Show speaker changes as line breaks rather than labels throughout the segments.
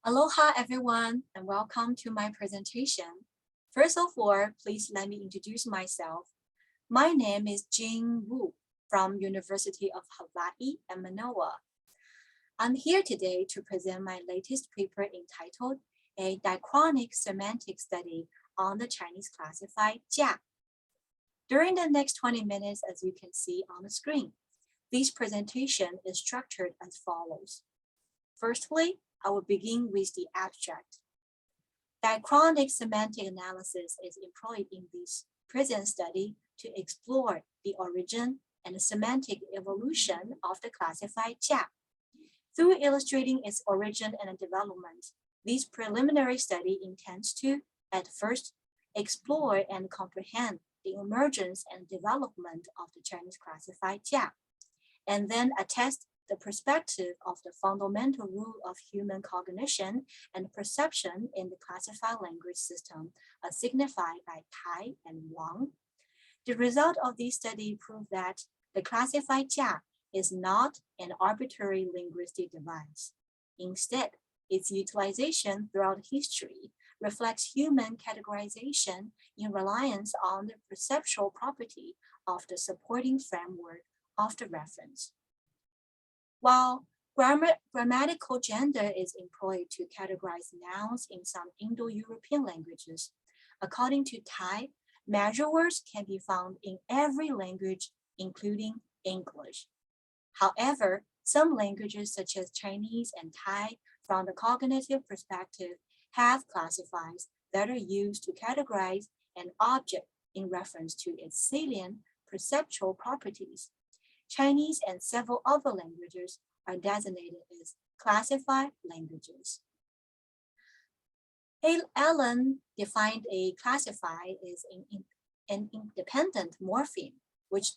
Aloha everyone and welcome to my presentation. First of all, please let me introduce myself. My name is Jing Wu from University of Hawaii at Manoa. I'm here today to present my latest paper entitled A Diachronic Semantic Study on the Chinese classifier Jia. During the next 20 minutes, as you can see on the screen, this presentation is structured as follows. Firstly, I will begin with the abstract. Diachronic semantic analysis is employed in this present study to explore the origin and semantic evolution of the classified Jia. Through illustrating its origin and development, this preliminary study intends to, at first, explore and comprehend the emergence and development of the Chinese classified Jia, and then attest the perspective of the fundamental rule of human cognition and perception in the classified language system, as signified by Tai and Wang. The result of this study proved that the classified Jia is not an arbitrary linguistic device. Instead, its utilization throughout history reflects human categorization in reliance on the perceptual property of the supporting framework of the reference. While grammatical gender is employed to categorize nouns in some Indo-European languages, according to Tai, measure words can be found in every language, including English. However, some languages such as Chinese and Thai, from the cognitive perspective, have classifiers that are used to categorize an object in reference to its salient perceptual properties. Chinese and several other languages are designated as classified languages. Allen defined a classifier as an independent morpheme, which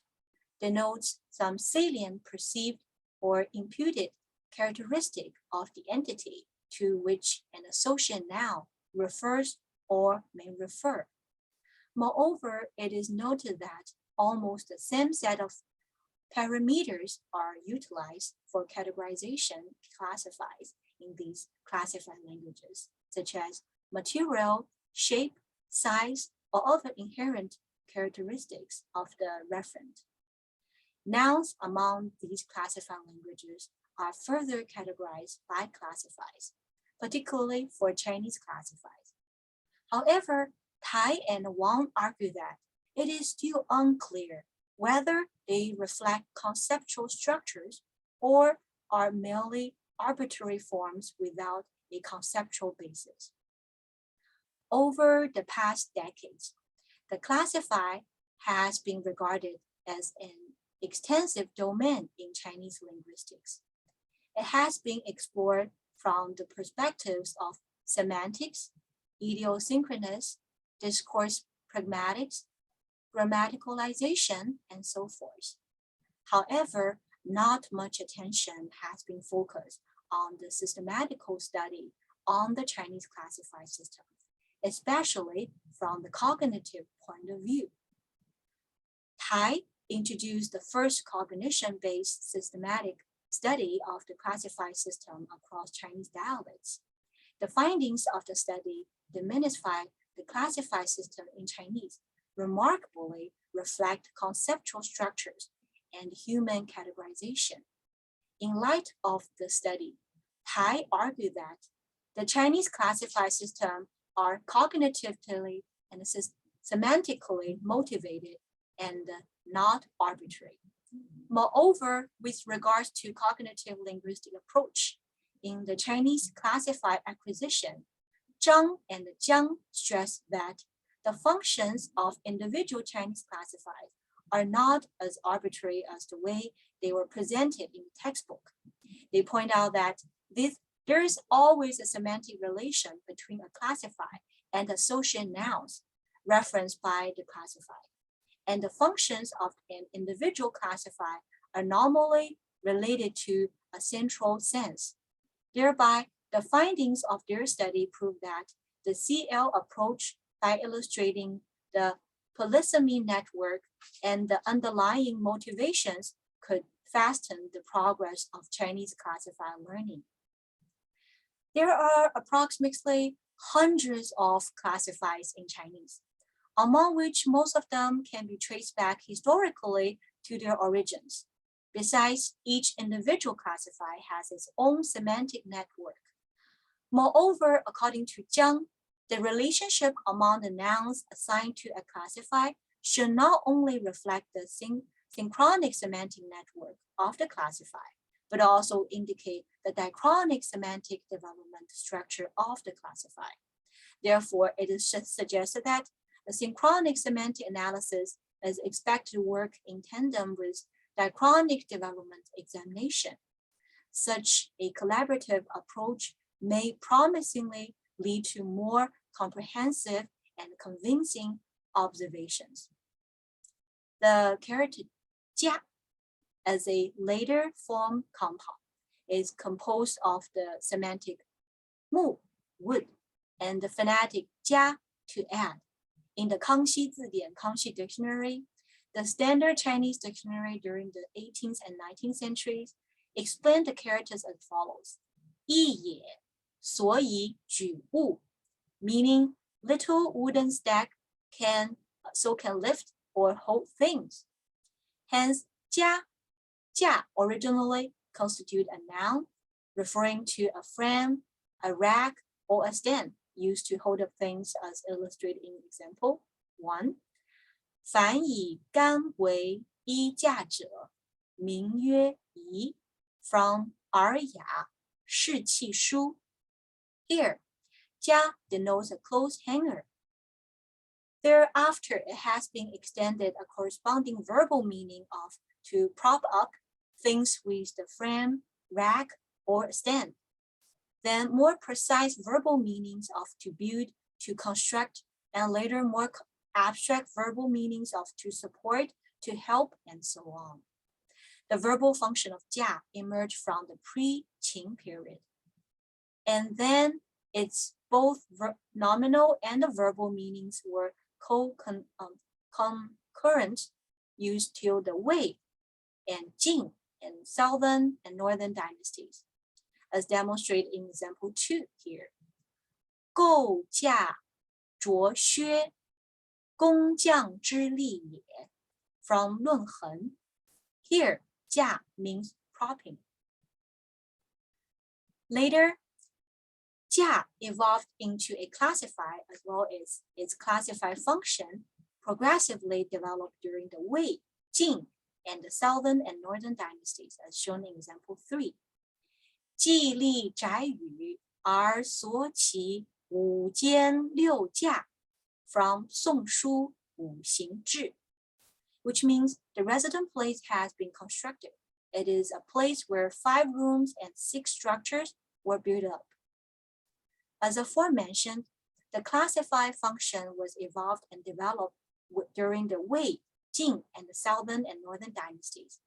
denotes some salient perceived or imputed characteristic of the entity to which an associate noun refers or may refer. Moreover, it is noted that almost the same set of parameters are utilized for categorization classifiers in these classified languages, such as material, shape, size, or other inherent characteristics of the referent. Nouns among these classified languages are further categorized by classifiers, particularly for Chinese classifiers. However, Tai and Wang argue that it is still unclear whether they reflect conceptual structures or are merely arbitrary forms without a conceptual basis. Over the past decades, the classifier has been regarded as an extensive domain in Chinese linguistics. It has been explored from the perspectives of semantics, idiosynchronous, discourse pragmatics, grammaticalization, and so forth. However, not much attention has been focused on the systematical study on the Chinese classified system, especially from the cognitive point of view. Tai introduced the first cognition-based systematic study of the classified system across Chinese dialects. The findings of the study demystify the classified system in Chinese, remarkably reflect conceptual structures and human categorization. In light of the study, Tai argued that the Chinese classified system are cognitively and semantically motivated and not arbitrary. Moreover, with regards to cognitive linguistic approach, in the Chinese classified acquisition, Zhang and Jiang stress that the functions of individual Chinese classifiers are not as arbitrary as the way they were presented in the textbook. They point out that there is always a semantic relation between a classifier and associate nouns referenced by the classifier, and the functions of an individual classifier are normally related to a central sense. Thereby, the findings of their study prove that the CL approach, by illustrating the polysemy network and the underlying motivations, could fasten the progress of Chinese classified learning. There are approximately hundreds of classifiers in Chinese, among which most of them can be traced back historically to their origins. Besides, each individual classifier has its own semantic network. Moreover, according to Jiang, the relationship among the nouns assigned to a classifier should not only reflect the synchronic semantic network of the classifier, but also indicate the diachronic semantic development structure of the classifier. Therefore, it is suggested that the synchronic semantic analysis is expected to work in tandem with diachronic development examination. Such a collaborative approach may promisingly lead to more comprehensive and convincing observations. The character 家 as a later form compound is composed of the semantic 木 wood and the phonetic 加 to add. In the Kangxi Zidian, Kangxi Dictionary, the standard Chinese dictionary during the 18th and 19th centuries explained the characters as follows: 一也，所以举物, meaning little wooden stack can lift or hold things. Hence, 家 originally constitute a noun referring to a frame, a rack, or a stand used to hold up things as illustrated in example 1. 凡以干为衣架者，名曰仪 from 尔雅士气书. Here, 家 denotes a clothes hanger. Thereafter, it has been extended a corresponding verbal meaning of to prop up things with the frame, rack, or stand. Then more precise verbal meanings of to build, to construct, and later more abstract verbal meanings of to support, to help, and so on. The verbal function of 家 emerged from the pre-Qing period. And then its both nominal and the verbal meanings were concurrent, used till the Wei and Jing and southern and northern dynasties, as demonstrated in example 2 here. 构架着靴，工匠之利也 from 论衡. Here, 架 means propping. Later, 架 evolved into a classifier as well as its classifier function progressively developed during the Wei, Jing, and the southern and northern dynasties, as shown in example 3. 既立宅宇而所起五间六架 from 宋书五行志, which means the resident place has been constructed. It is a place where 5 rooms and 6 structures were built up. As aforementioned, the classify function was evolved and developed during the Wei, Jing, and the southern and northern dynasties.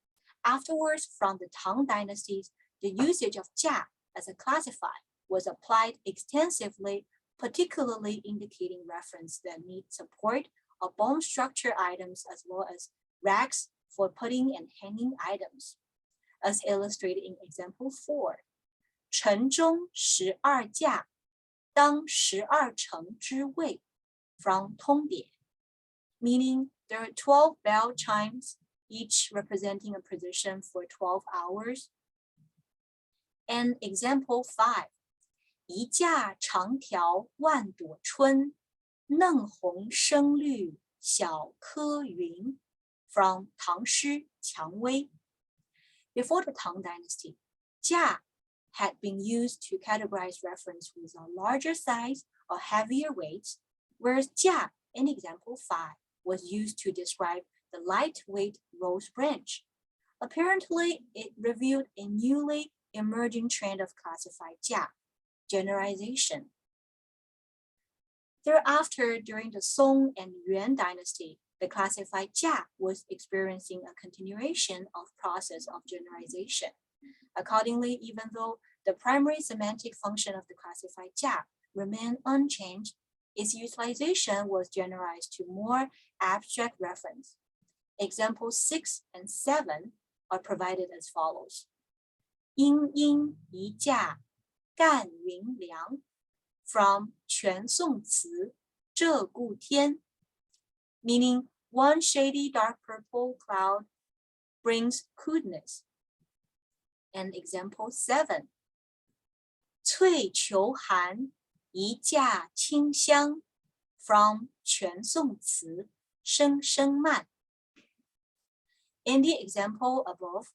Afterwards, from the Tang dynasties, the usage of 架 as a classifier was applied extensively, particularly indicating reference that need support of bone structure items as well as racks for putting and hanging items, as illustrated in example 4. 城中12架当12城之位 from 通典, meaning there are 12 bell chimes, each representing a position for 12 hours. And example 5. 一架长条万朵春，嫩红深绿小柯云 from 唐诗蔷薇. Before the Tang dynasty, 架 had been used to categorize reference with a larger size or heavier weight, whereas 架 in example 5 was used to describe the lightweight rose branch. Apparently, it revealed a newly emerging trend of classified 架, generalization. Thereafter, during the Song and Yuan dynasty, the classified 架 was experiencing a continuation of process of generalization. Accordingly, even though the primary semantic function of the classified 架 remained unchanged, its utilization was generalized to more abstract reference. Examples 6 and 7 are provided as follows. 阴阴一架淡云凉 from 全宋词鹧鸪天, meaning one shady dark purple cloud brings coolness. And example 7, 翠裘寒一架清香 from 全宋词声声慢. In the example above,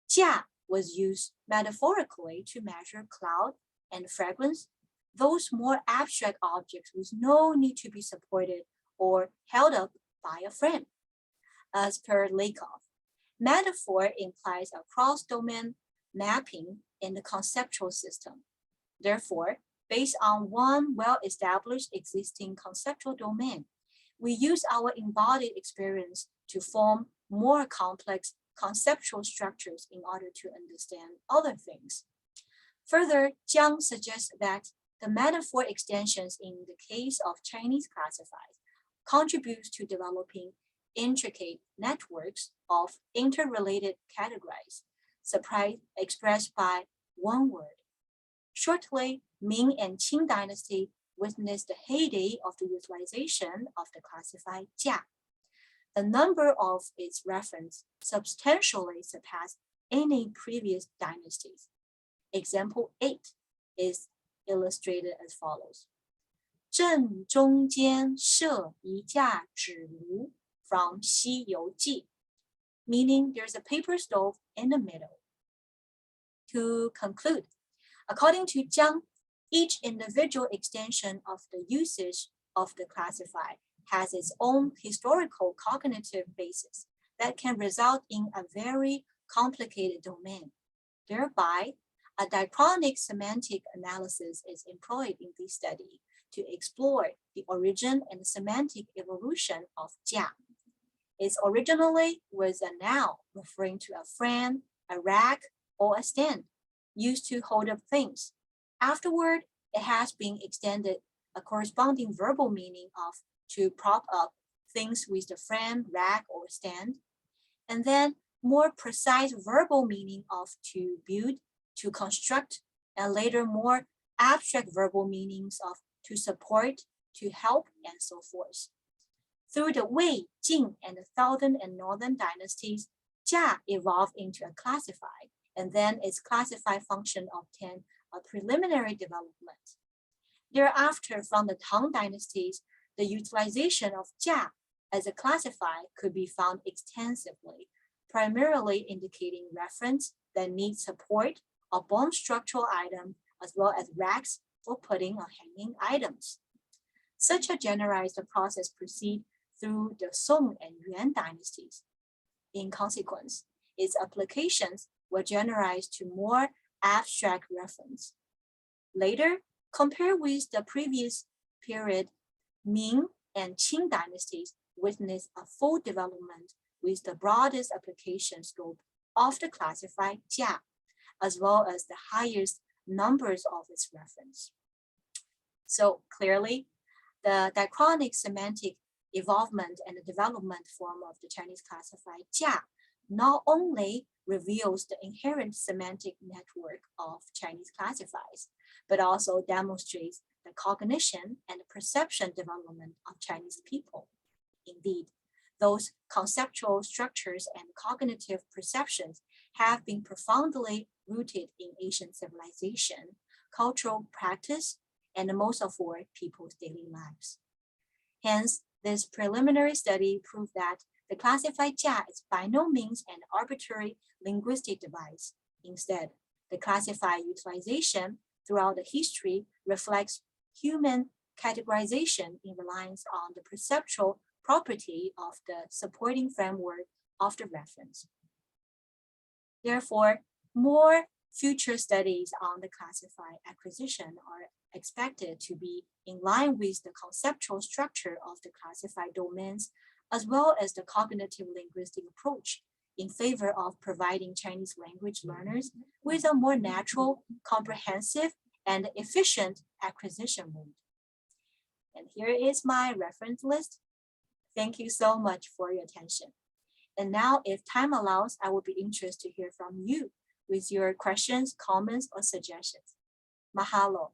架 was used metaphorically to measure cloud and fragrance, those more abstract objects with no need to be supported or held up by a frame. As per Lakoff, metaphor implies a cross-domain mapping in the conceptual system. Therefore, based on one well-established existing conceptual domain, we use our embodied experience to form more complex conceptual structures in order to understand other things. Further, Jiang suggests that the metaphor extensions in the case of Chinese classifiers contributes to developing intricate networks of interrelated categories, expressed by one word. Shortly, Ming and Qing dynasty witnessed the heyday of the utilization of the classified jia. The number of its reference substantially surpassed any previous dynasties. Example 8 is illustrated as follows. 正中间设一架纸炉 from 西游记, meaning there's a paper stove in the middle. To conclude, according to Jiang, each individual extension of the usage of the classifier has its own historical cognitive basis that can result in a very complicated domain. Thereby, a diachronic semantic analysis is employed in this study to explore the origin and semantic evolution of jia. It originally was a noun referring to a frame, a rack, or a stand used to hold up things. Afterward, it has been extended a corresponding verbal meaning of to prop up things with the frame, rack, or stand, and then more precise verbal meaning of to build, to construct, and later more abstract verbal meanings of to support, to help, and so forth. Through the Wei, Jing, and the Southern and Northern dynasties, jia evolved into a classified, and then its classified function obtained a preliminary development. Thereafter, from the Tang dynasties, the utilization of jia as a classifier could be found extensively, primarily indicating reference that needs support of bone structural items as well as racks for putting or hanging items. Such a generalized process proceeds through the Song and Yuan dynasties. In consequence, its applications were generalized to more abstract reference. Later, compared with the previous period, Ming and Qing dynasties witnessed a full development with the broadest application scope of the classified jia, as well as the highest numbers of its reference. So clearly, the diachronic semantic evolvement and the development form of the Chinese classified jia not only reveals the inherent semantic network of Chinese classifiers, but also demonstrates the cognition and perception development of Chinese people. Indeed, those conceptual structures and cognitive perceptions have been profoundly rooted in Asian civilization, cultural practice, and most of our people's daily lives. Hence, this preliminary study proved that the classified jia is by no means an arbitrary linguistic device. Instead, the classified utilization throughout the history reflects human categorization in reliance on the perceptual property of the supporting framework of the reference. Therefore, more future studies on the classified acquisition are expected to be in line with the conceptual structure of the classified domains, as well as the cognitive linguistic approach in favor of providing Chinese language learners with a more natural, comprehensive, and efficient acquisition mode. And here is my reference list. Thank you so much for your attention. And now, if time allows, I will be interested to hear from you with your questions, comments, or suggestions. Mahalo.